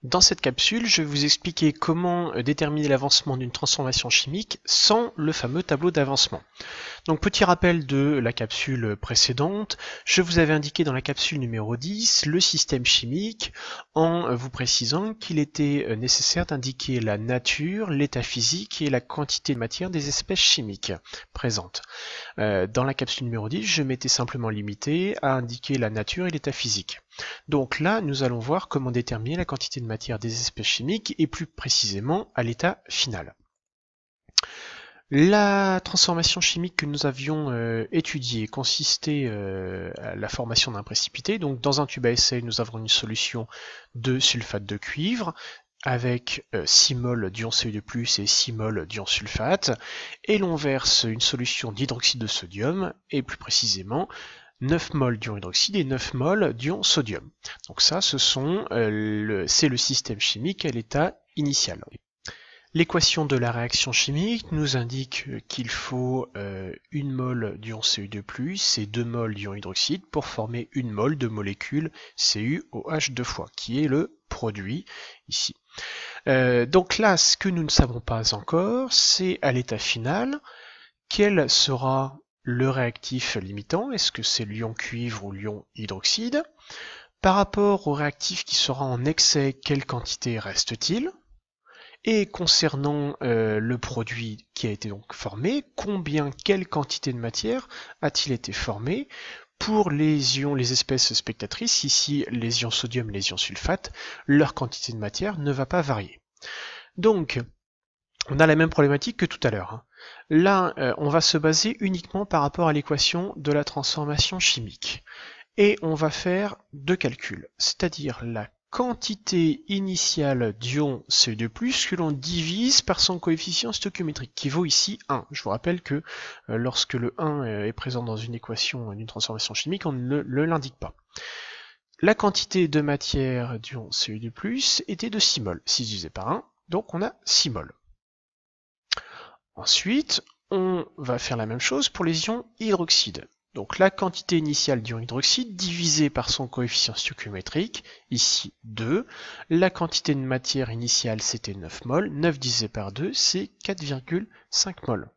Dans cette capsule, je vais vous expliquer comment déterminer l'avancement d'une transformation chimique sans le fameux tableau d'avancement. Donc petit rappel de la capsule précédente, je vous avais indiqué dans la capsule numéro 10 le système chimique en vous précisant qu'il était nécessaire d'indiquer la nature, l'état physique et la quantité de matière des espèces chimiques présentes. Dans la capsule numéro 10, je m'étais simplement limité à indiquer la nature et l'état physique. Donc là, nous allons voir comment déterminer la quantité de matière des espèces chimiques et plus précisément à l'état final. La transformation chimique que nous avions étudiée consistait à la formation d'un précipité. Donc dans un tube à essai, nous avons une solution de sulfate de cuivre avec 6 mol d'ion Cu2+, et 6 mol d'ion sulfate, et l'on verse une solution d'hydroxyde de sodium, et plus précisément 9 mol d'ion hydroxyde et 9 mol d'ion sodium. Donc ça, c'est le système chimique à l'état initial. L'équation de la réaction chimique nous indique qu'il faut 1 mol d'ion Cu2+, et 2 mol d'ion hydroxyde pour former 1 mol de molécule CuOH 2 fois, qui est le produit ici. Donc là, ce que nous ne savons pas encore, c'est à l'état final, quel sera le réactif limitant. Est-ce que c'est l'ion cuivre ou l'ion hydroxyde? Par rapport au réactif qui sera en excès, quelle quantité reste-t-il? Et concernant le produit qui a été donc formé, quelle quantité de matière a-t-il été formé? Pour les ions, les espèces spectatrices, ici les ions sodium et les ions sulfate, leur quantité de matière ne va pas varier. Donc, on a la même problématique que tout à l'heure. Là, on va se baser uniquement par rapport à l'équation de la transformation chimique. Et on va faire deux calculs, c'est-à-dire la quantité initiale d'ion Cu2+, que l'on divise par son coefficient stoichiométrique, qui vaut ici 1. Je vous rappelle que lorsque le 1 est présent dans une équation d'une transformation chimique, on ne l'indique pas. La quantité de matière d'ion Cu2+, était de 6 mol. 6 divisé par 1, donc on a 6 mol. Ensuite, on va faire la même chose pour les ions hydroxyde. Donc la quantité initiale d'ion hydroxyde divisée par son coefficient stoichiométrique, ici 2. La quantité de matière initiale c'était 9 mol, 9 divisé par 2 c'est 4,5 mol.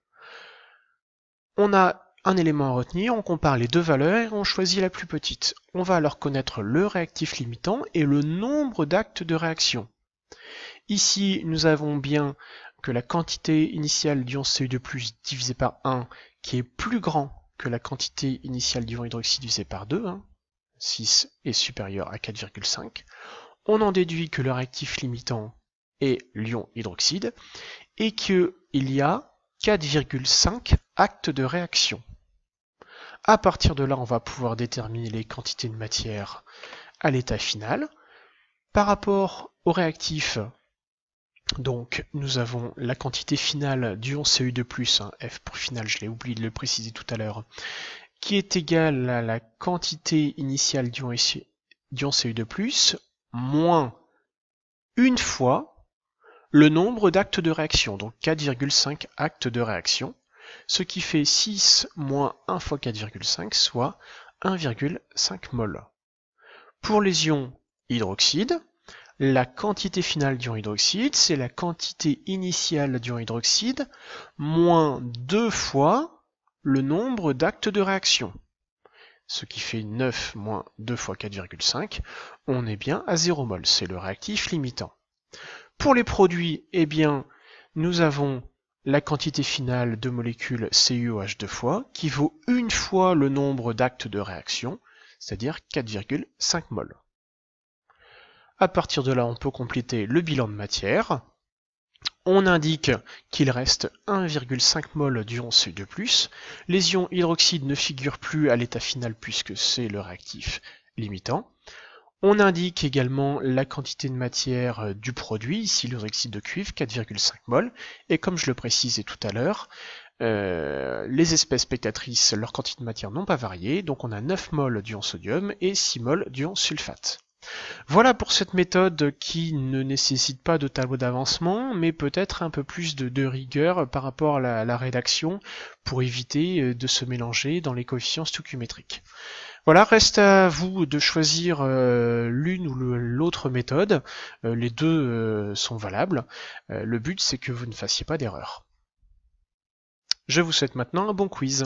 On a un élément à retenir, on compare les deux valeurs et on choisit la plus petite. On va alors connaître le réactif limitant et le nombre d'actes de réaction. Ici nous avons bien que la quantité initiale d'ion Cu2+ divisé par 1 qui est plus grand que la quantité initiale d'ion hydroxyde divisé par 2, 6 est supérieur à 4,5. On en déduit que le réactif limitant est l'ion hydroxyde et qu'il y a 4,5 actes de réaction. À partir de là, on va pouvoir déterminer les quantités de matière à l'état final. Par rapport au réactif, donc nous avons la quantité finale d'ion Cu2+, F pour final, je l'ai oublié de le préciser tout à l'heure, qui est égale à la quantité initiale d'ion Cu2+, moins une fois le nombre d'actes de réaction, donc 4,5 actes de réaction, ce qui fait 6 moins 1 fois 4,5, soit 1,5 mol. Pour les ions hydroxyde, la quantité finale d'ion hydroxyde, c'est la quantité initiale d'ion hydroxyde moins 2 fois le nombre d'actes de réaction. Ce qui fait 9 moins 2 fois 4,5, on est bien à 0 mol, c'est le réactif limitant. Pour les produits, eh bien, nous avons la quantité finale de molécules CuOH 2 fois, qui vaut une fois le nombre d'actes de réaction, c'est-à-dire 4,5 mol. À partir de là, on peut compléter le bilan de matière. On indique qu'il reste 1,5 mol d'ion Cu2+. Les ions hydroxyde ne figurent plus à l'état final puisque c'est le réactif limitant. On indique également la quantité de matière du produit, ici l'hydroxyde de cuivre, 4,5 mol. Et comme je le précisais tout à l'heure, les espèces spectatrices, leur quantité de matière n'ont pas varié, donc on a 9 mol d'ion sodium et 6 mol d'ion sulfate. Voilà pour cette méthode qui ne nécessite pas de tableau d'avancement, mais peut-être un peu plus de rigueur par rapport à la rédaction pour éviter de se mélanger dans les coefficients stoichiométriques. Voilà, reste à vous de choisir l'une ou l'autre méthode. Les deux sont valables. Le but, c'est que vous ne fassiez pas d'erreur. Je vous souhaite maintenant un bon quiz.